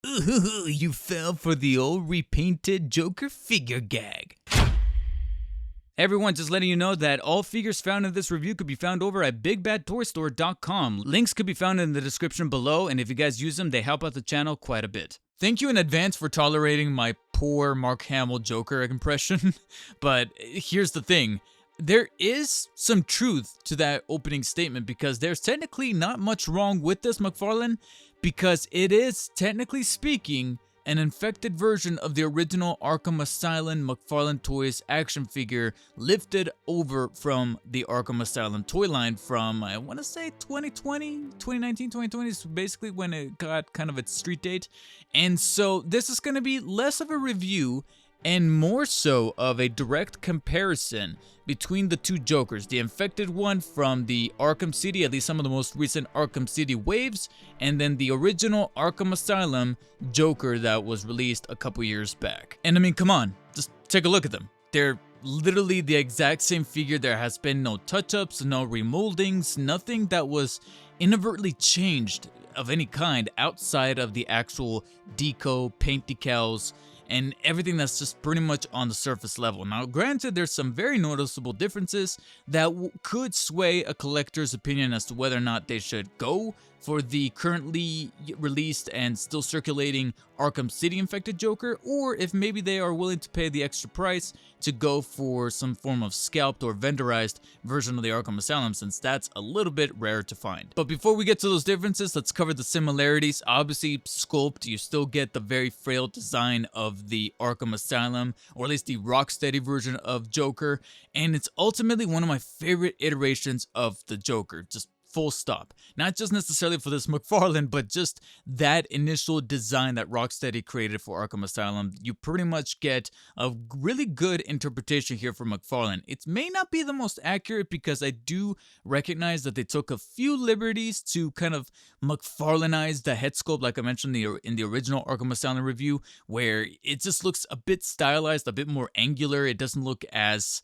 Ooh, you fell for the old repainted Joker figure gag. Everyone, just letting you know that all figures found in this review could be found over at bigbadtoystore.com. Links could be found in the description below, and if you guys use them, they help out the channel quite a bit. Thank you in advance for tolerating my poor Mark Hamill Joker impression, but here's the thing. There is some truth to that opening statement because there's technically not much wrong with this McFarlane because it is, technically speaking, an infected version of the original Arkham Asylum McFarlane Toys action figure lifted over from the Arkham Asylum toy line from, I want to say 2019, 2020 is basically when it got kind of its street date. And so this is going to be less of a review and more so of a direct comparison between the two Jokers, the infected one from the Arkham City, at least some of the most recent Arkham City waves, and then the original Arkham Asylum Joker that was released a couple years back. And I mean, come on, just take a look at them. They're literally the exact same figure. There has been no touch-ups, no remoldings, nothing that was inadvertently changed of any kind outside of the actual deco, paint decals, and everything that's just pretty much on the surface level. Now, granted, there's some very noticeable differences that could sway a collector's opinion as to whether or not they should go for the currently released and still circulating Arkham City infected Joker, or if maybe they are willing to pay the extra price to go for some form of scalped or vendorized version of the Arkham Asylum, since that's a little bit rare to find. But before we get to those differences, let's cover the similarities. Obviously, sculpt, you still get the very frail design of the Arkham Asylum, or at least the Rocksteady version of Joker, and it's ultimately one of my favorite iterations of the Joker, just full stop. Not just necessarily for this McFarlane, but just that initial design that Rocksteady created for Arkham Asylum. You pretty much get a really good interpretation here from McFarlane. It may not be the most accurate because I do recognize that they took a few liberties to kind of McFarlaneize the head sculpt, like I mentioned in the original Arkham Asylum review, where it just looks a bit stylized, a bit more angular. It doesn't look as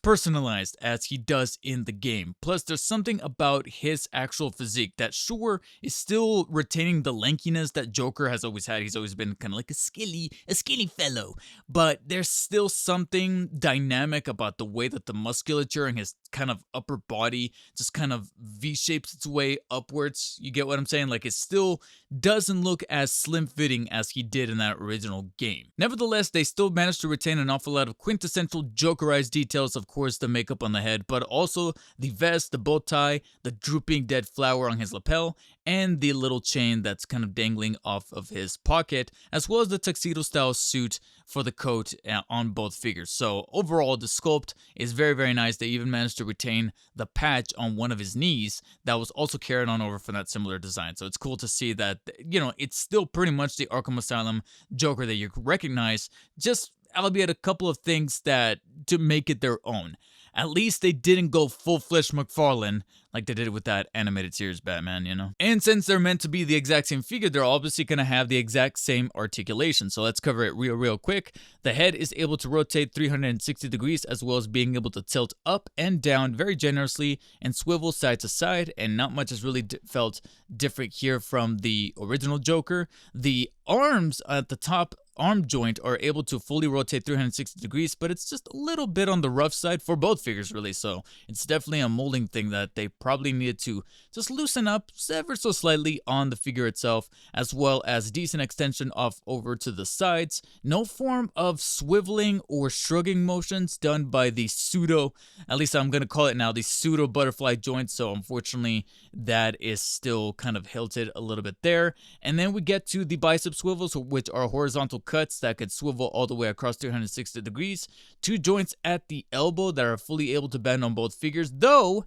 personalized as he does in the game. Plus, there's something about his actual physique that sure is still retaining the lankiness that Joker has always had. He's always been kind of like a skinny fellow, but there's still something dynamic about the way that the musculature and his kind of upper body just kind of V-shapes its way upwards. You get what I'm saying? Like, it still doesn't look as slim-fitting as he did in that original game. Nevertheless, they still managed to retain an awful lot of quintessential Jokerized details. Of course, the makeup on the head, but also the vest, the bow tie, the drooping dead flower on his lapel, and the little chain that's kind of dangling off of his pocket, as well as the tuxedo-style suit for the coat on both figures. So overall, the sculpt is very, very nice. They even managed to retain the patch on one of his knees that was also carried on over from that similar design. So it's cool to see that, you know, it's still pretty much the Arkham Asylum Joker that you recognize, just albeit a couple of things that to make it their own. At least they didn't go full-fledged McFarlane like they did with that animated series Batman, you know? And since they're meant to be the exact same figure, they're obviously going to have the exact same articulation. So let's cover it real quick. The head is able to rotate 360 degrees, as well as being able to tilt up and down very generously and swivel side to side, and not much has really felt different here from the original Joker. The arms at the top arm joint are able to fully rotate 360 degrees, but it's just a little bit on the rough side for both figures, really. So it's definitely a molding thing that they probably needed to just loosen up ever so slightly on the figure itself, as well as decent extension off over to the sides. No form of swiveling or shrugging motions done by the pseudo, at least I'm going to call it now, the pseudo butterfly joint. So unfortunately, that is still kind of hilted a little bit there. And then we get to the bicep swivels, which are horizontal cuts that could swivel all the way across 360 degrees. Two joints at the elbow that are fully able to bend on both figures, though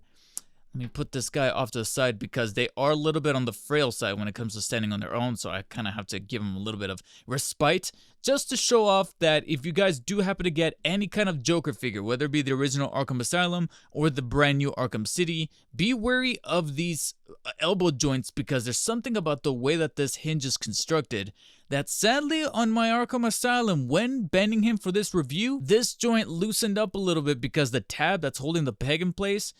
let me put this guy off to the side because they are a little bit on the frail side when it comes to standing on their own, so I kind of have to give them a little bit of respite just to show off that if you guys do happen to get any kind of Joker figure, whether it be the original Arkham Asylum or the brand new Arkham City, be wary of these elbow joints because there's something about the way that this hinge is constructed that sadly on my Arkham Asylum, when bending him for this review, this joint loosened up a little bit because the tab that's holding the peg in place,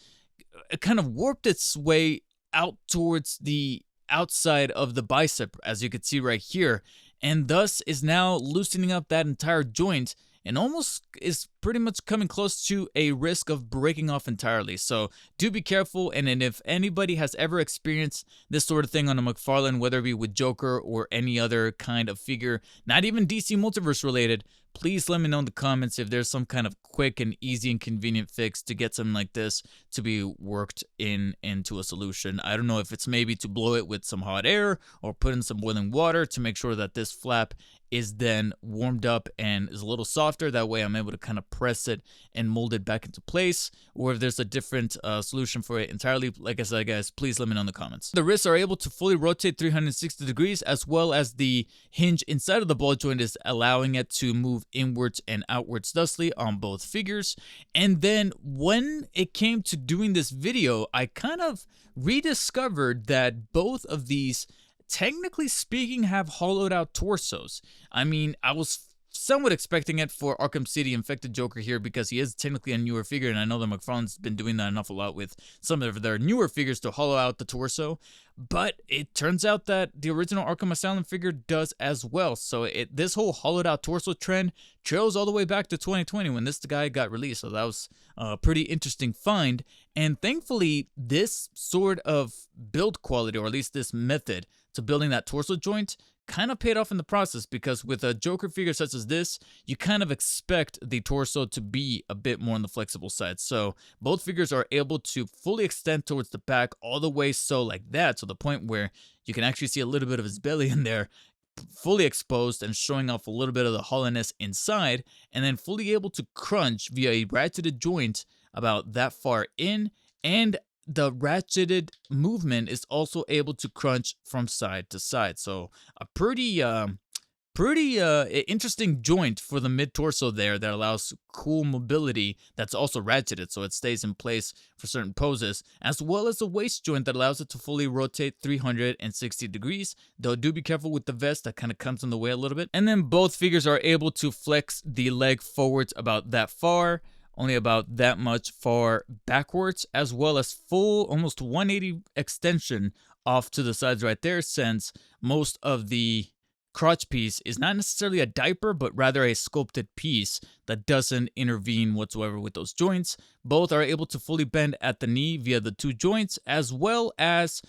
it kind of warped its way out towards the outside of the bicep, as you can see right here, and thus is now loosening up that entire joint and almost is pretty much coming close to a risk of breaking off entirely. So do be careful, and then if anybody has ever experienced this sort of thing on a McFarlane, whether it be with Joker or any other kind of figure, not even DC Multiverse related, please let me know in the comments if there's some kind of quick and easy and convenient fix to get something like this to be worked into a solution. I don't know if it's maybe to blow it with some hot air or put in some boiling water to make sure that this flap is then warmed up and is a little softer. That way I'm able to kind of press it and mold it back into place, or if there's a different solution for it entirely. Like I said, guys, please let me know in the comments. The wrists are able to fully rotate 360 degrees, as well as the hinge inside of the ball joint is allowing it to move inwards and outwards thusly on both figures. And then when it came to doing this video, I kind of rediscovered that both of these, technically speaking, have hollowed out torsos. I mean, I was somewhat expecting it for Arkham City Infected Joker here, because he is technically a newer figure, and I know that McFarlane's been doing that an awful lot with some of their newer figures to hollow out the torso, but it turns out that the original Arkham Asylum figure does as well. So this whole hollowed out torso trend trails all the way back to 2020 when this guy got released, so that was a pretty interesting find. And thankfully, this sort of build quality, or at least this method to building that torso joint, kind of paid off in the process, because with a Joker figure such as this, you kind of expect the torso to be a bit more on the flexible side. So both figures are able to fully extend towards the back all the way, so like that, to the point where you can actually see a little bit of his belly in there, fully exposed and showing off a little bit of the hollowness inside, and then fully able to crunch via a ratcheted joint about that far in, and the ratcheted movement is also able to crunch from side to side. So a pretty interesting joint for the mid-torso there that allows cool mobility that's also ratcheted, so it stays in place for certain poses, as well as a waist joint that allows it to fully rotate 360 degrees, though do be careful with the vest, that kind of comes in the way a little bit. And then both figures are able to flex the leg forwards about that far, only about that much far backwards, as well as full almost 180 extension off to the sides right there, since most of the crotch piece is not necessarily a diaper, but rather a sculpted piece that doesn't intervene whatsoever with those joints. Both are able to fully bend at the knee via the two joints, as well as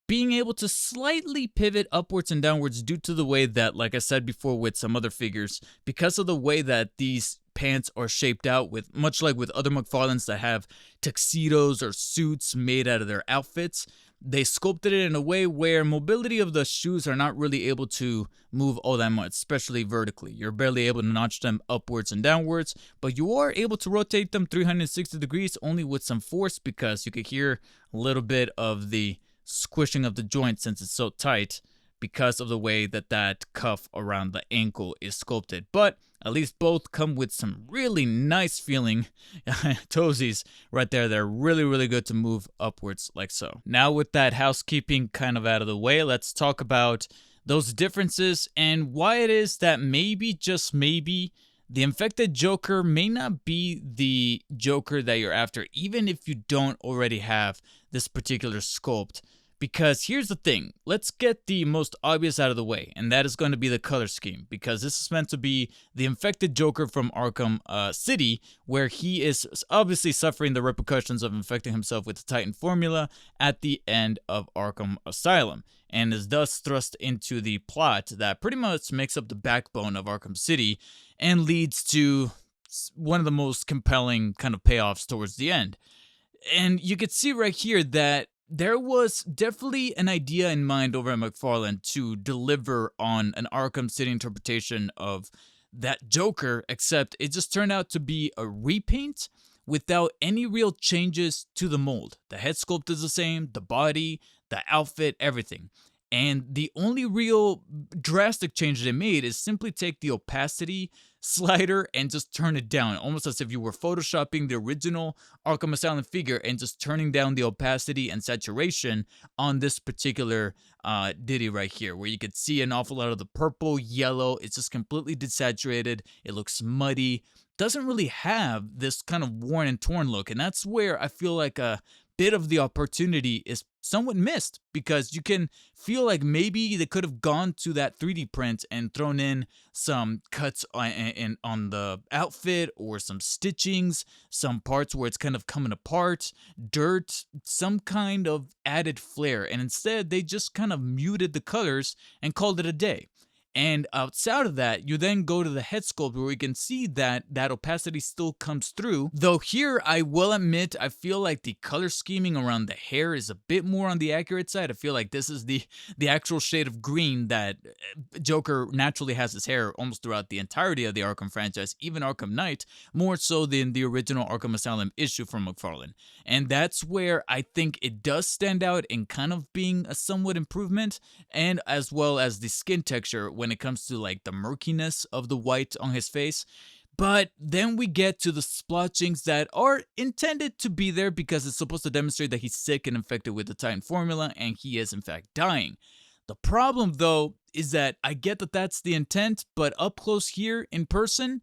being able to slightly pivot upwards and downwards due to the way that, like I said before with some other figures, because of the way that these pants are shaped out, with much like with other McFarlanes that have tuxedos or suits made out of their outfits, they sculpted it in a way where mobility of the shoes are not really able to move all that much, especially vertically. You're barely able to notch them upwards and downwards, but you are able to rotate them 360 degrees only with some force, because you could hear a little bit of the squishing of the joint since it's so tight, because of the way that that cuff around the ankle is sculpted. But at least both come with some really nice feeling toesies right there. They're really, really good to move upwards like so. Now with that housekeeping kind of out of the way, let's talk about those differences and why it is that maybe, just maybe, the Infected Joker may not be the Joker that you're after, even if you don't already have this particular sculpt. Because here's the thing, let's get the most obvious out of the way, and that is going to be the color scheme, because this is meant to be the Infected Joker from Arkham City, where he is obviously suffering the repercussions of infecting himself with the Titan formula at the end of Arkham Asylum, and is thus thrust into the plot that pretty much makes up the backbone of Arkham City, and leads to one of the most compelling kind of payoffs towards the end. And you could see right here that there was definitely an idea in mind over at McFarlane to deliver on an Arkham City interpretation of that Joker, except it just turned out to be a repaint without any real changes to the mold. The head sculpt is the same, the body, the outfit, everything. And the only real drastic change they made is simply take the opacity slider and just turn it down, almost as if you were photoshopping the original Arkham Asylum figure and just turning down the opacity and saturation on this particular ditty right here, where you could see an awful lot of the purple, yellow. It's just completely desaturated. It looks muddy. Doesn't really have this kind of worn and torn look, and that's where I feel like bit of the opportunity is somewhat missed, because you can feel like maybe they could have gone to that 3D print and thrown in some cuts on the outfit, or some stitchings, some parts where it's kind of coming apart, dirt, some kind of added flair. And instead, they just kind of muted the colors and called it a day. And outside of that, you then go to the head sculpt, where we can see that that opacity still comes through. Though here, I will admit, I feel like the color scheming around the hair is a bit more on the accurate side. I feel like this is the actual shade of green that Joker naturally has his hair almost throughout the entirety of the Arkham franchise, even Arkham Knight, more so than the original Arkham Asylum issue from McFarlane. And that's where I think it does stand out in kind of being a somewhat improvement, and as well as the skin texture when it comes to like the murkiness of the white on his face. But then we get to the splotchings that are intended to be there because it's supposed to demonstrate that he's sick and infected with the Titan formula, and he is in fact dying. The problem though is that I get that that's the intent, but up close here in person,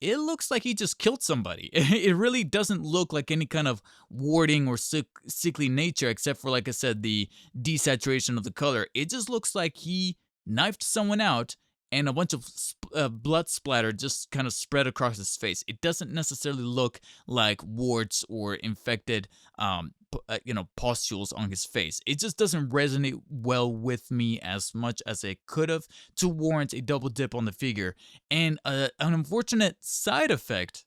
it looks like he just killed somebody. It really doesn't look like any kind of warding or sickly nature, except for, like I said, the desaturation of the color. It just looks like he knifed someone out, and a bunch of blood splatter just kind of spread across his face. It doesn't necessarily look like warts or infected, pustules on his face. It just doesn't resonate well with me as much as it could have to warrant a double dip on the figure. And an unfortunate side effect,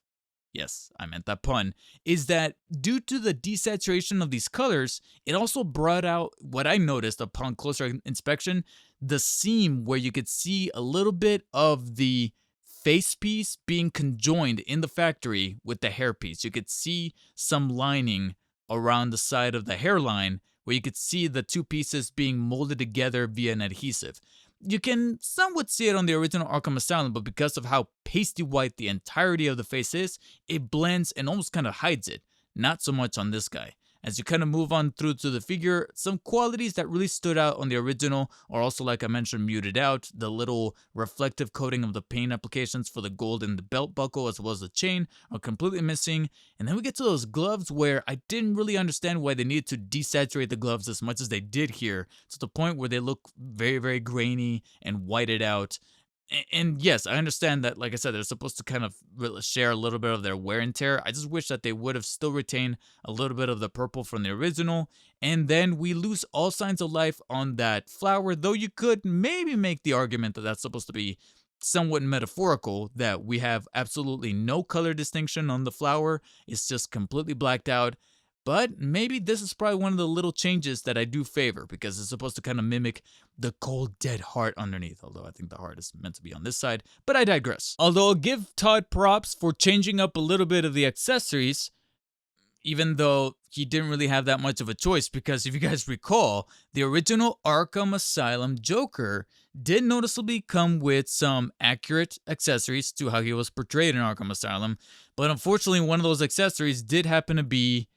yes, I meant that pun, is that due to the desaturation of these colors, it also brought out what I noticed upon closer inspection, the seam where you could see a little bit of the face piece being conjoined in the factory with the hair piece. You could see some lining around the side of the hairline where you could see the two pieces being molded together via an adhesive. You can somewhat see it on the original Arkham Asylum, but because of how pasty white the entirety of the face is, it blends and almost kind of hides it. Not so much on this guy. As you kind of move on through to the figure, some qualities that really stood out on the original are also, like I mentioned, muted out. The little reflective coating of the paint applications for the gold in the belt buckle as well as the chain are completely missing. And then we get to those gloves where I didn't really understand why they needed to desaturate the gloves as much as they did here, to the point where they look very, very grainy and whited out. And yes, I understand that, like I said, they're supposed to kind of share a little bit of their wear and tear. I just wish that they would have still retained a little bit of the purple from the original. And then we lose all signs of life on that flower, though you could maybe make the argument that that's supposed to be somewhat metaphorical, that we have absolutely no color distinction on the flower. It's just completely blacked out. But maybe this is probably one of the little changes that I do favor, because it's supposed to kind of mimic the cold, dead heart underneath, although I think the heart is meant to be on this side, but I digress. Although I'll give Todd props for changing up a little bit of the accessories, even though he didn't really have that much of a choice, because if you guys recall, the original Arkham Asylum Joker did noticeably come with some accurate accessories to how he was portrayed in Arkham Asylum, but unfortunately one of those accessories did happen to be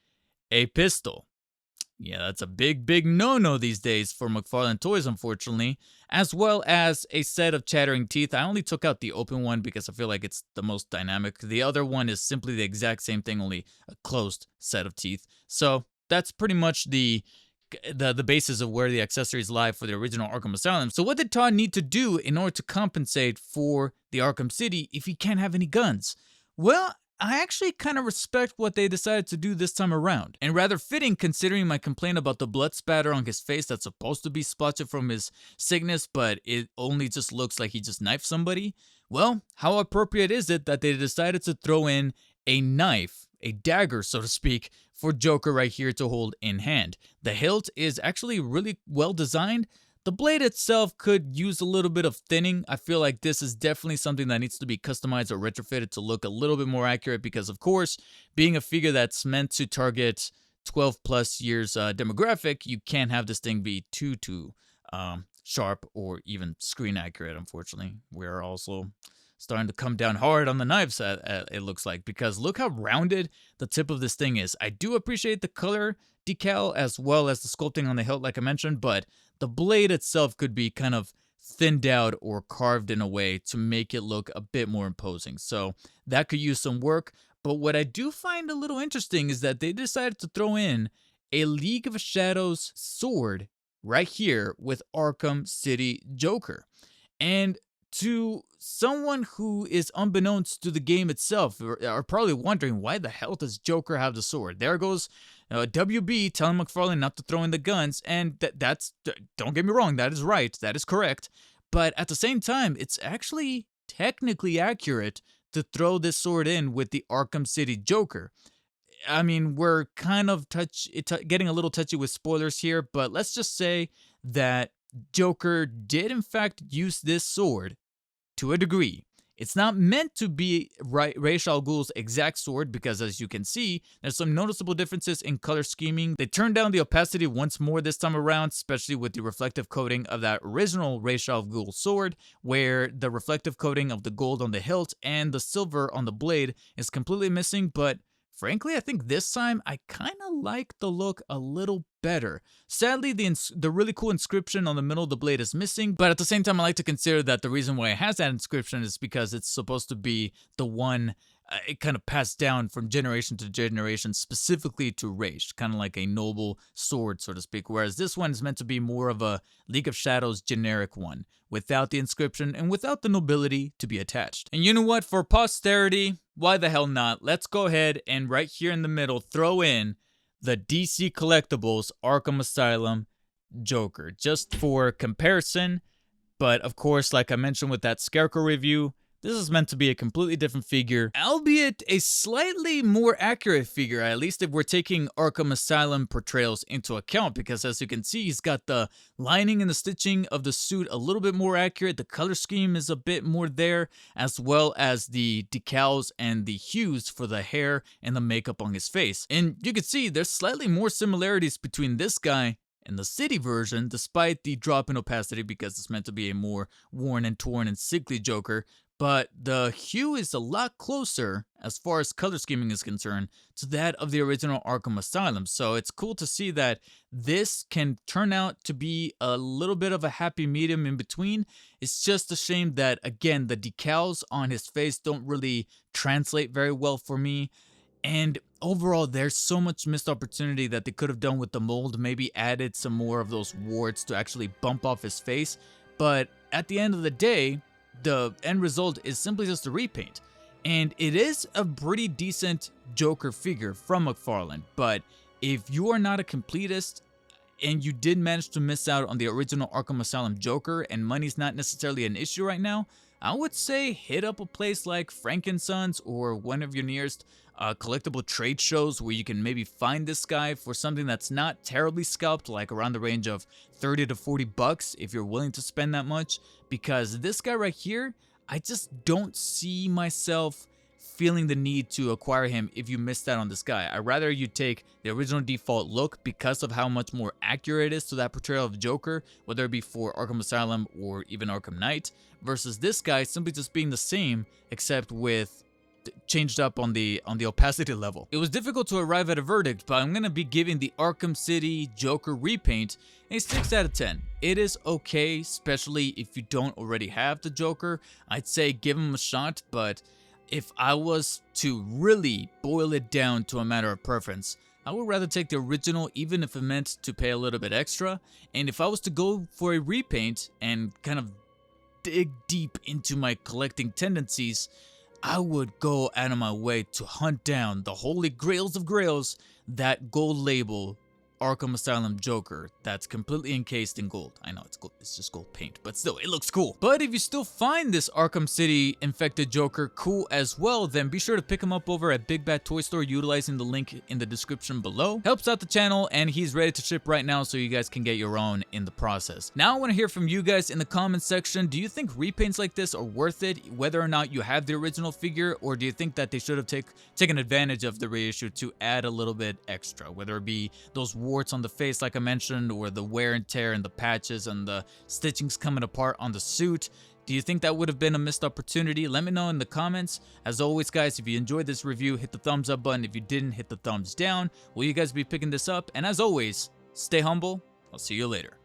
a pistol. Yeah, that's a big, big no-no these days for McFarlane Toys, unfortunately, as well as a set of chattering teeth. I only took out the open one because I feel like it's the most dynamic. The other one is simply the exact same thing, only a closed set of teeth. So that's pretty much the basis of where the accessories lie for the original Arkham Asylum. So what did Todd need to do in order to compensate for the Arkham City if he can't have any guns? Well, I actually kind of respect what they decided to do this time around, and rather fitting considering my complaint about the blood spatter on his face that's supposed to be splotched from his sickness, but it only just looks like he just knifed somebody. Well, how appropriate is it that they decided to throw in a knife, a dagger, so to speak, for Joker right here to hold in hand. The hilt is actually really well designed. The blade itself could use a little bit of thinning. I feel like this is definitely something that needs to be customized or retrofitted to look a little bit more accurate, because of course, being a figure that's meant to target 12 plus years demographic, you can't have this thing be too sharp or even screen accurate, unfortunately. We're also starting to come down hard on the knives, it looks like, because look how rounded the tip of this thing is. I do appreciate the color decal as well as the sculpting on the hilt, like I mentioned, but the blade itself could be kind of thinned out or carved in a way to make it look a bit more imposing. So that could use some work. But what I do find a little interesting is that they decided to throw in a League of Shadows sword right here with Arkham City Joker. And to someone who is unbeknownst to the game itself, are probably wondering, why the hell does Joker have the sword? There goes WB telling McFarlane not to throw in the guns, and that's, don't get me wrong, that is right, that is correct. But at the same time, it's actually technically accurate to throw this sword in with the Arkham City Joker. I mean, we're kind of getting a little touchy with spoilers here, but let's just say that Joker did in fact use this sword to a degree. It's not meant to be Ra's al Ghul's exact sword because, as you can see, there's some noticeable differences in color scheming. They turned down the opacity once more this time around, especially with the reflective coating of that original Ra's al Ghul sword, where the reflective coating of the gold on the hilt and the silver on the blade is completely missing. But frankly, I think this time I kind of like the look a little better. Sadly, the really cool inscription on the middle of the blade is missing, but at the same time, I like to consider that the reason why it has that inscription is because it's supposed to be the one it kind of passed down from generation to generation, specifically to Ra's, kind of like a noble sword, so to speak, whereas this one is meant to be more of a League of Shadows generic one, without the inscription and without the nobility to be attached. And you know what? For posterity, why the hell not? Let's go ahead and right here in the middle, throw in the DC Collectibles Arkham Asylum Joker, just for comparison. But of course, like I mentioned with that Scarecrow review, this is meant to be a completely different figure, albeit a slightly more accurate figure, at least if we're taking Arkham Asylum portrayals into account, because as you can see, he's got the lining and the stitching of the suit a little bit more accurate, the color scheme is a bit more there, as well as the decals and the hues for the hair and the makeup on his face. And you can see there's slightly more similarities between this guy and the city version, despite the drop in opacity because it's meant to be a more worn and torn and sickly Joker. But the hue is a lot closer, as far as color scheming is concerned, to that of the original Arkham Asylum. So it's cool to see that this can turn out to be a little bit of a happy medium in between. It's just a shame that, again, the decals on his face don't really translate very well for me. And overall, there's so much missed opportunity that they could have done with the mold, maybe added some more of those warts to actually bump off his face. But at the end of the day, the end result is simply just a repaint. And it is a pretty decent Joker figure from McFarlane, but if you are not a completist and you did manage to miss out on the original Arkham Asylum Joker and money's not necessarily an issue right now, I would say hit up a place like Frankensons or one of your nearest collectible trade shows where you can maybe find this guy for something that's not terribly scalped, like around the range of 30 to 40 bucks if you're willing to spend that much, because this guy right here, I just don't see myself feeling the need to acquire him if you missed out on this guy. I'd rather you take the original default look because of how much more accurate it is to that portrayal of Joker, whether it be for Arkham Asylum or even Arkham Knight, versus this guy simply just being the same except with changed up on the opacity level. It was difficult to arrive at a verdict, but I'm gonna be giving the Arkham City Joker repaint a 6 out of 10. It is okay, especially if you don't already have the Joker. I'd say give him a shot, but if I was to really boil it down to a matter of preference, I would rather take the original even if it meant to pay a little bit extra. And if I was to go for a repaint and kind of dig deep into my collecting tendencies, I would go out of my way to hunt down the holy grails of grails, that gold label Arkham Asylum Joker that's completely encased in gold. I know it's gold, it's just gold paint, but still, it looks cool. But if you still find this Arkham City Infected Joker cool as well, then be sure to pick him up over at Big Bad Toy Store utilizing the link in the description below. Helps out the channel, and he's ready to ship right now so you guys can get your own in the process. Now I want to hear from you guys in the comments section. Do you think repaints like this are worth it, whether or not you have the original figure, or do you think that they should have taken advantage of the reissue to add a little bit extra, whether it be those warts on the face like I mentioned, or the wear and tear and the patches and the stitchings coming apart on the suit? Do you think that would have been a missed opportunity? Let me know in the comments. As always, guys, if you enjoyed this review, hit the thumbs up button. If you didn't, hit the thumbs down. Will you guys be picking this up? And as always, stay humble. I'll see you later.